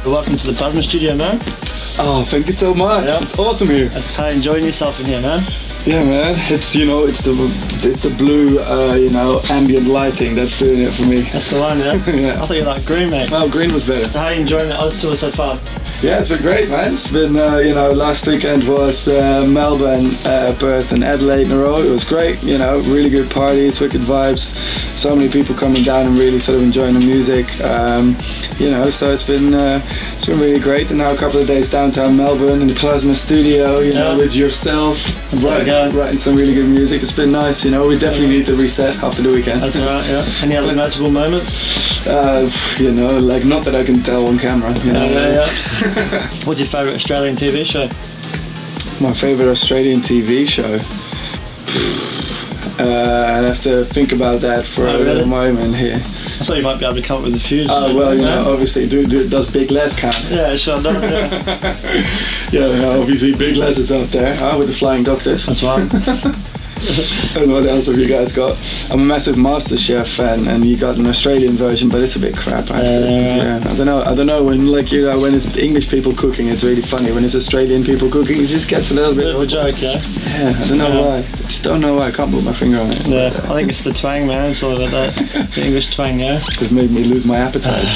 Welcome to the Plasma Studio, man. Oh, thank you so much. Yeah. It's awesome here. How enjoying yourself in here, man? Yeah, man. It's the blue ambient lighting that's doing it for me. That's the one, yeah. Yeah. I thought you liked green, mate. Oh, green was better. How are you enjoying the Oz tour so far? Yeah, it's been great, man. It's been last weekend was Melbourne, Perth, and Adelaide in a row. It was great. Really good parties, wicked vibes. So many people coming down and really sort of enjoying the music. So it's been really great. And now a couple of days downtown Melbourne in the Plasma Studio, with yourself, writing some really good music. It's been nice. We definitely need to reset after the weekend. That's right. Yeah. Any other notable moments? Not that I can tell on camera. What's your favourite Australian TV show? My favourite Australian TV show? I'd have to think about that for a little moment here. I thought you might be able to come up with a few. Obviously, does Big Les count? Yeah, sure does. Obviously Big Les is out there with the Flying Doctors. That's right. And what else have you guys got? I'm a massive MasterChef fan, and you got an Australian version, but it's a bit crap. I don't know when when it's English people cooking, it's really funny. When it's Australian people cooking, it just gets a little bit of a joke, yeah. Yeah, I don't know why. I just don't know why. I can't put my finger on it. Yeah, I think it's the twang, man. It's all about that. The English twang, yeah. It's made me lose my appetite.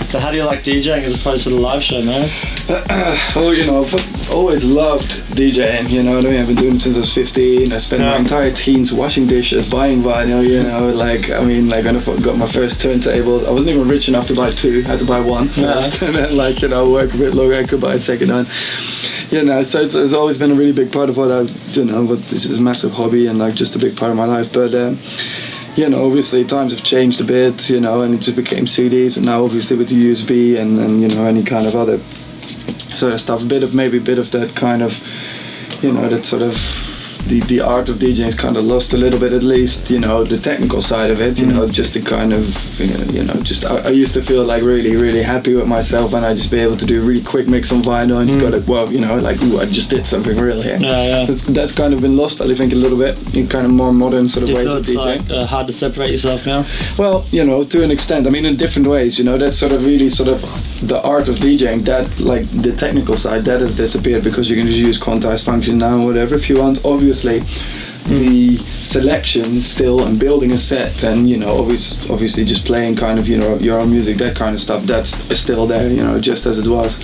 So how do you like DJing as opposed to the live show, man? I've always loved DJing, I've been doing it since I was 15. I spent my entire teens washing dishes, buying vinyl, when I got my first turntable, I wasn't even rich enough to buy two, I had to buy one first, and then work a bit longer, I could buy a second one. So it's always been a really big part of what this is a massive hobby and just a big part of my life, but obviously times have changed a bit, and it just became CDs, and now obviously with the USB and any kind of other sort of stuff, a bit of that kind of, that sort of the art of DJing is kind of lost a little bit, at least, the technical side of it, just the kind of, I used to feel really, really happy with myself when I just be able to do a really quick mix on vinyl and just ooh, I just did something real here. Yeah. That's kind of been lost, I think, a little bit in kind of more modern sort of ways of DJing. It's hard to separate yourself now? Well, to an extent, in different ways, that's sort of really sort of the art of DJing, that the technical side, that has disappeared because you can just use quantized function now and whatever if you want. Obviously, the selection still and building a set and obviously just playing kind of your own music, that kind of stuff, that's still there, just as it was.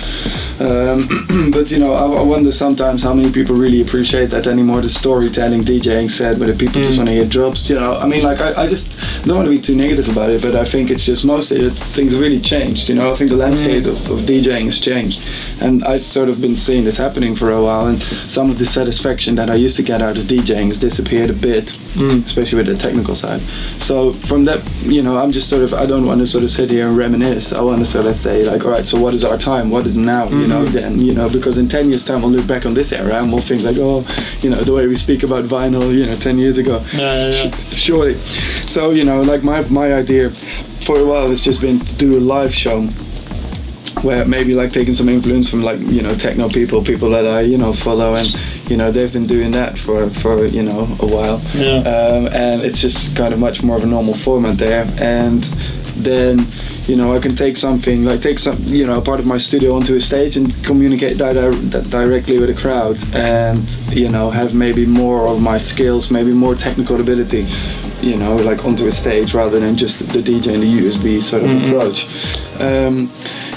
But I wonder sometimes how many people really appreciate that anymore, the storytelling DJing set, whether people just want to hear drops, I just don't want to be too negative about it, but I think it's just mostly that things really changed. I think the landscape of DJing has changed, and I've sort of been seeing this happening for a while, and some of the satisfaction that I used to get out of DJing has disappeared a bit, especially with the technical side. So from that, I'm just sort of, I don't want to sort of sit here and reminisce. I want to sort of say all right, so what is our time? What is now? Because in 10 years time we'll look back on this era and we'll think the way we speak about vinyl, 10 years ago. Surely. So, my idea for a while has just been to do a live show where maybe taking some influence from techno people that I follow, and they've been doing that for a while, and it's just kind of much more of a normal format there, and then I can take something part of my studio onto a stage and communicate that directly with a crowd, and have maybe more of my skills, maybe more technical ability onto a stage rather than just the DJ and the USB sort of approach.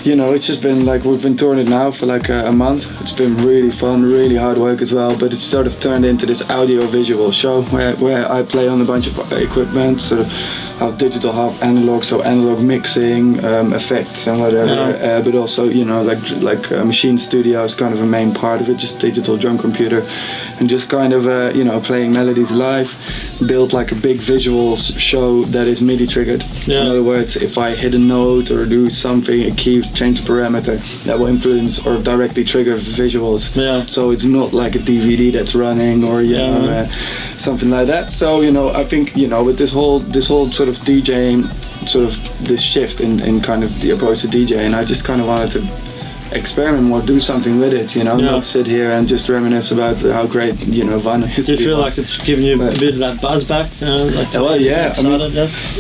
It's just been we've been touring it now for a month. It's been really fun, really hard work as well, but it's sort of turned into this audio visual show where I play on a bunch of equipment, sort of half digital, half analog, so analog mixing, effects and whatever, but also machine studio is kind of a main part of it, just digital drum computer, and just kind of playing melodies live, build a big visual show that is MIDI triggered. In other words, if I hit a note or do something, a key, change a parameter, that will influence or directly trigger visuals. So it's not like a DVD that's running or something like that. So I think with this whole sort of DJing, sort of this shift in kind of the approach to DJing, I just kind of wanted to experiment more, do something with it, you know, not sit here and just reminisce about how great, you know, vinyl is. Do you feel like it's giving you a bit of that buzz back? Like well, yeah, I mean,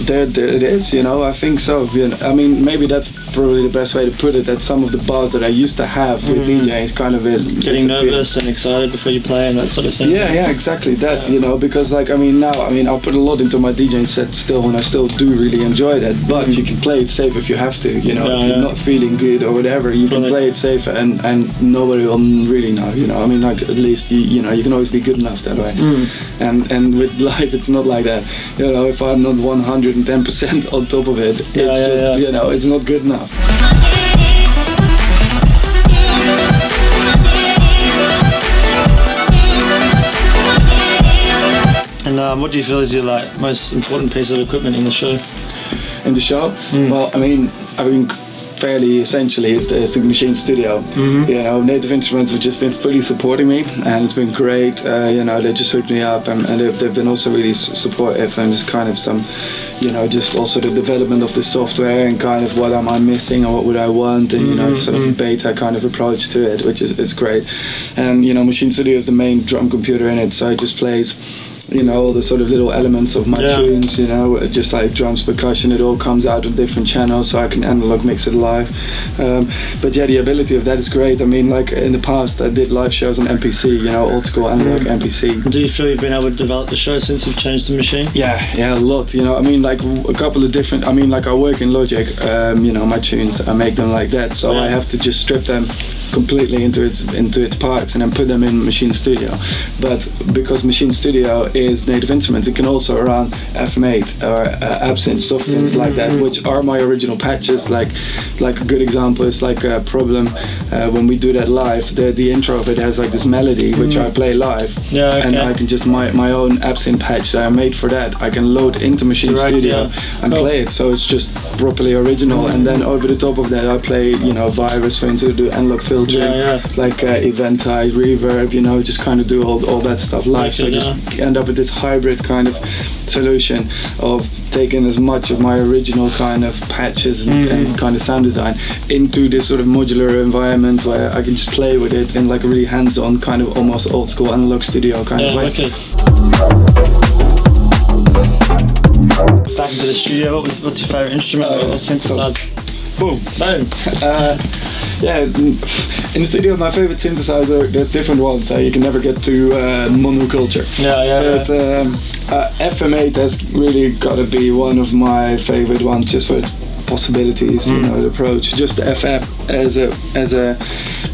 there it is, you know, I think so. You know, I mean, maybe that's probably the best way to put it, that some of the buzz that I used to have with DJing is kind of getting nervous and excited before you play and that sort of thing. Yeah, exactly that, you know, because like, I mean, I put a lot into my DJing set still, and I still do really enjoy that, but you can play it safe if you have to, you know, if you're not feeling good or whatever, you can play it safe and nobody will really know, you know, I mean, like, at least, you know, you can always be good enough that way. And with live, it's not like that, you know, if I'm not 110% on top of it, it's just, you know, it's not good enough. And what do you feel is your like most important piece of equipment in the show? In the show? Well, I mean, fairly essentially is the machine studio. You know, Native Instruments have just been fully supporting me, and it's been great. You know, they just hooked me up, and they've been also really supportive, and just kind of some, you know, just also the development of the software and kind of what am I missing or what would I want, and you know, sort of a beta kind of approach to it, which is great. And you know, Machine Studio is the main drum computer in it, so it just plays, you know, all the sort of little elements of my tunes, you know, just like drums, percussion, it all comes out of different channels, so I can analog mix it live. But yeah, the ability of that is great. I mean, like in the past I did live shows on MPC, you know, old school analog MPC. Do you feel you've been able to develop the show since you've changed the machine? Yeah, a lot, you know, I mean, like a couple of different, I mean, like I work in Logic, you know, my tunes, I make them like that, so I have to just strip them completely into its parts and then put them in Machine Studio. But because Machine Studio is Native Instruments, it can also run FM8 or Absinthe, soft synths like that, which are my original patches. Like a good example is like a Problem. When we do that live, the intro of it has like this melody which I play live, and I can just my own Absinthe patch that I made for that, I can load into Machine Studio and play it, so it's just properly original. And then over the top of that, I play, you know, Virus, for instance, do analog filtering, like Eventide, reverb, you know, just kind of do all that stuff live. So I just end up with this hybrid kind of solution of taking as much of my original kind of patches and kind of sound design into this sort of modular environment where I can just play with it in like a really hands-on kind of almost old school analog studio kind of way. Back into the studio, what's your favourite instrument or synthesizer? Boom. Yeah, in the studio, my favorite synthesizer, there's different ones. You can never get to monoculture. But FM8 has really got to be one of my favorite ones, just for possibilities, you know, the approach. Just the FM as a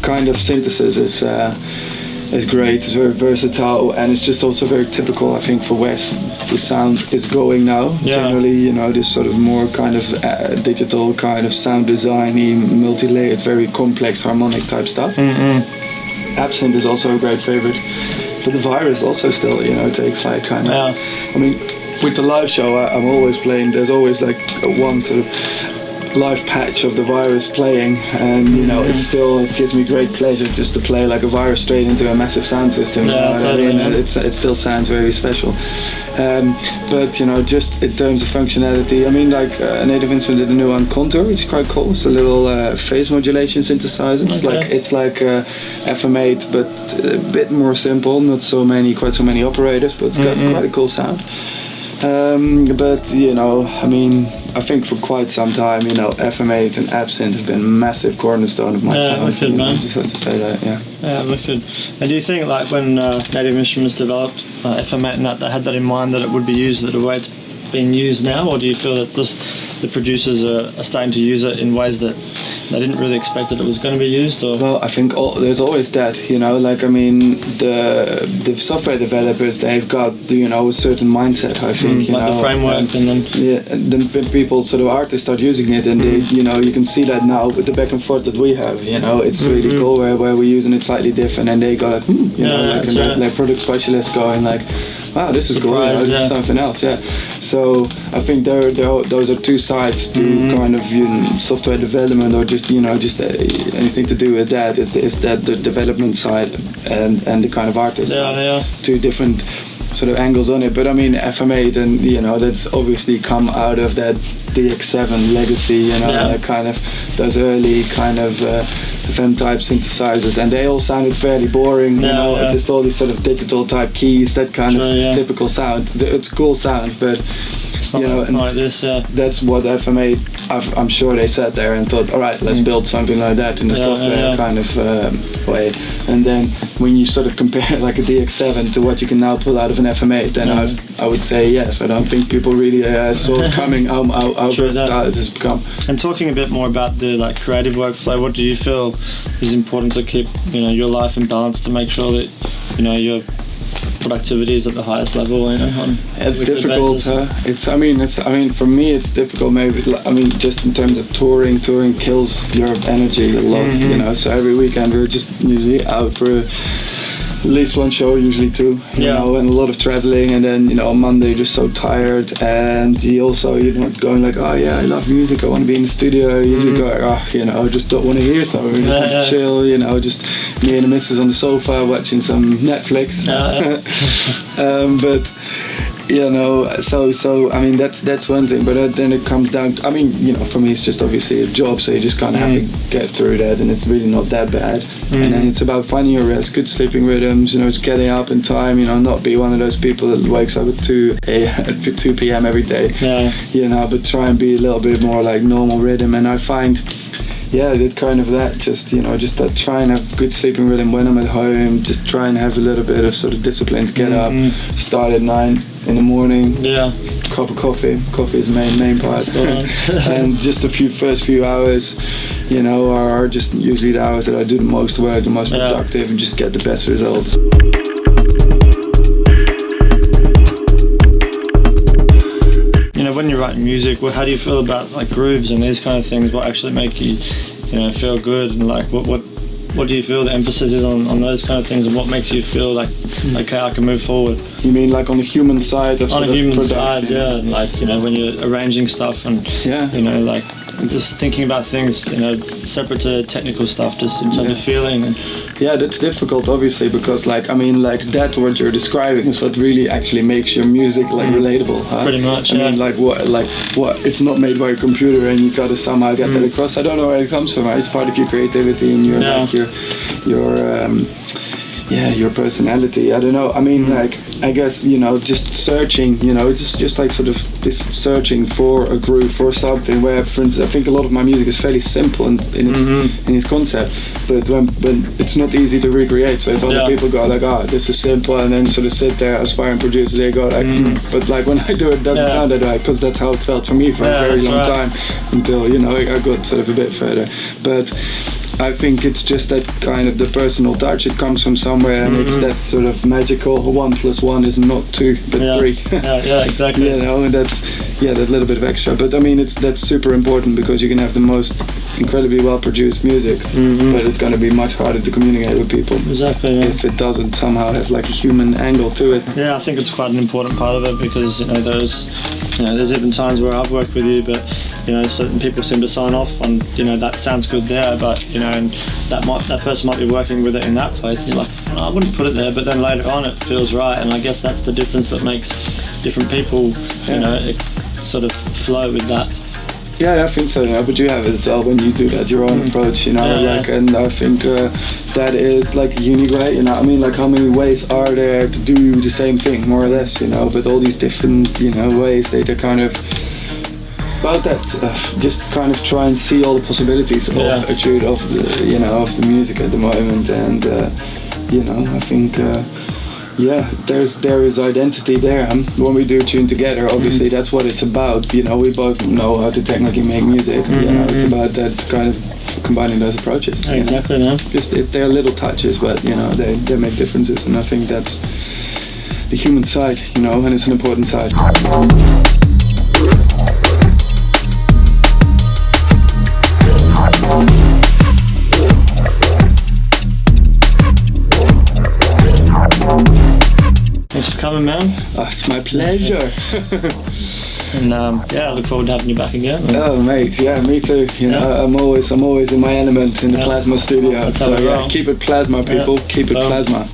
kind of synthesis is great. It's very versatile, and it's just also very typical, I think, for West. The sound is going now. Generally, you know, this sort of more kind of digital kind of sound designy, multi-layered, very complex harmonic type stuff. Absinthe is also a great favorite, but the Virus also still, you know, takes like kind of. I mean, with the live show, I'm always playing. There's always like one sort of live patch of the Virus playing, and you know, it gives me great pleasure just to play like a Virus straight into a massive sound system. It still sounds very special. But you know, just in terms of functionality, I mean, like Native Instruments did a new one, Contour, which is quite cool. It's a little phase modulation synthesizer. It's like FM8, but a bit more simple. Not quite so many operators, but it's got quite a cool sound. But you know, I mean, I think for quite some time, you know, FM8 and Absinthe have been a massive cornerstone of my sound. Wicked, man. I just have to say that, Yeah, wicked. And do you think, like, when Native Instruments developed FM8 and that, they had that in mind, that it would be used the way it's being used now, or do you feel that the producers are starting to use it in ways that they didn't really expect that it was going to be used? Or? Well, I think there's always that, you know, like, I mean, the software developers, they've got, you know, a certain mindset, I think, you know. The framework, and then... Yeah, and then people, sort of artists start using it, and they, you know, you can see that now with the back and forth that we have, you know, it's really cool where we're using it slightly different, and they got, you know, like product specialists going like, wow, this is cool, you know, this is something else, So I think those are two sides to kind of, you know, software development, or just, you know, just anything to do with that. Is that the development side and the kind of artist. Two different sort of angles on it. But I mean, FM8, and you know, that's obviously come out of that DX7 legacy, you know, Yeah. kind of those early kind of FM type synthesizers, and they all sounded fairly boring, you know, just all these sort of digital type keys, that kind of typical sound. It's a cool sound, but it's not, you know, it's not like this. that's what FMA, I'm sure they sat there and thought, all right, let's build something like that in a software kind of way. And then when you sort of compare like a DX7 to what you can now pull out of an FMA, then I would say yes. I don't think people really saw it coming how versatile it has become. And talking a bit more about the like creative workflow, what do you feel is important to keep, you know, your life in balance, to make sure that, you know, your productivity is at the highest level, you know? It's difficult. I mean, for me, it's difficult. Maybe, I mean, just in terms of touring kills your energy a lot. You know, so every weekend we're just usually out for at least one show, usually two, you know, and a lot of traveling, and then, you know, on Monday you're just so tired, and you're not going like, oh yeah, I love music, I want to be in the studio. You just go, oh, you know, I just don't want to hear something, just like chill, you know, just me and the missus on the sofa watching some Netflix. But you know, so I mean, that's one thing, but then it comes down to, I mean, you know, for me it's just obviously a job, so you just kind of have to get through that, and it's really not that bad. And then it's about finding your rest, good sleeping rhythms, you know, just getting up in time, you know, not be one of those people that wakes up at 2 p.m. every day, you know, but try and be a little bit more like normal rhythm. And I find that kind of that, just, you know, just that, try and have good sleeping rhythm when I'm at home, just try and have a little bit of sort of discipline to get up, start at 9 in the morning, cup of coffee is the main part, and just first few hours, you know, are just usually the hours that I do the most work, the most productive, and just get the best results. You know, when you're writing music, how do you feel about like grooves and these kind of things? What actually make you, you know, feel good, and like what do you feel the emphasis is on those kind of things, and what makes you feel like, okay, I can move forward? You mean like on the human side of on sort a human production? side, like, you know, when you're arranging stuff and you know, like just thinking about things, you know, separate to technical stuff, just in terms of feeling. And that's difficult, obviously, because like, I mean, like that what you're describing is what really actually makes your music like relatable, huh? Pretty much. I mean, like what it's not made by a computer, and you gotta somehow get that across. I don't know where it comes from. Right? It's part of your creativity and your like your personality. I don't know. I mean, like, I guess, you know, just searching, you know, just like sort of this searching for a groove, for something where, for instance, I think a lot of my music is fairly simple in its concept, but when it's not easy to recreate. So if other people go like, oh, this is simple, and then sort of sit there, aspiring producers, they go like, but like when I do it, doesn't sound that way, because that's how it felt for me for a very long time, until, you know, I got sort of a bit further. But I think it's just that kind of the personal touch. It comes from somewhere, and it's that sort of magical 1 + 1 is not 2 but 3. Exactly. You know, and that little bit of extra. But I mean, that's super important, because you can have the most incredibly well produced music, but it's going to be much harder to communicate with people. Exactly. If it doesn't somehow have like a human angle to it. Yeah, I think it's quite an important part of it, because, you know, there's even times where I've worked with you, but, you know, certain people seem to sign off on, you know, that sounds good there, but, you know, and that person might be working with it in that place, and you're like, oh, I wouldn't put it there, but then later on it feels right. And I guess that's the difference that makes different people, you know, sort of flow with that. Yeah, I think so. Yeah, but you have it as well when you do that, your own approach, you know, and I think that is like a unique way, you know. I mean, like, how many ways are there to do the same thing, more or less, you know? But all these different, you know, ways, they're kind of about that. Just kind of try and see all the possibilities of the, you know, of the music at the moment, and you know, I think. There is identity there. When we do tune together, obviously that's what it's about. You know, we both know how to technically make music. You know, it's about that kind of combining those approaches. Exactly, man. Just they're little touches, but you know, they make differences, and I think that's the human side. You know, and it's an important side. Thanks for coming, man. Oh, it's my pleasure. And I look forward to having you back again. Oh, mate, yeah, me too. You know, I'm always in my element in the plasma studio. That's so how we roll. keep it plasma, people. Keep it plasma.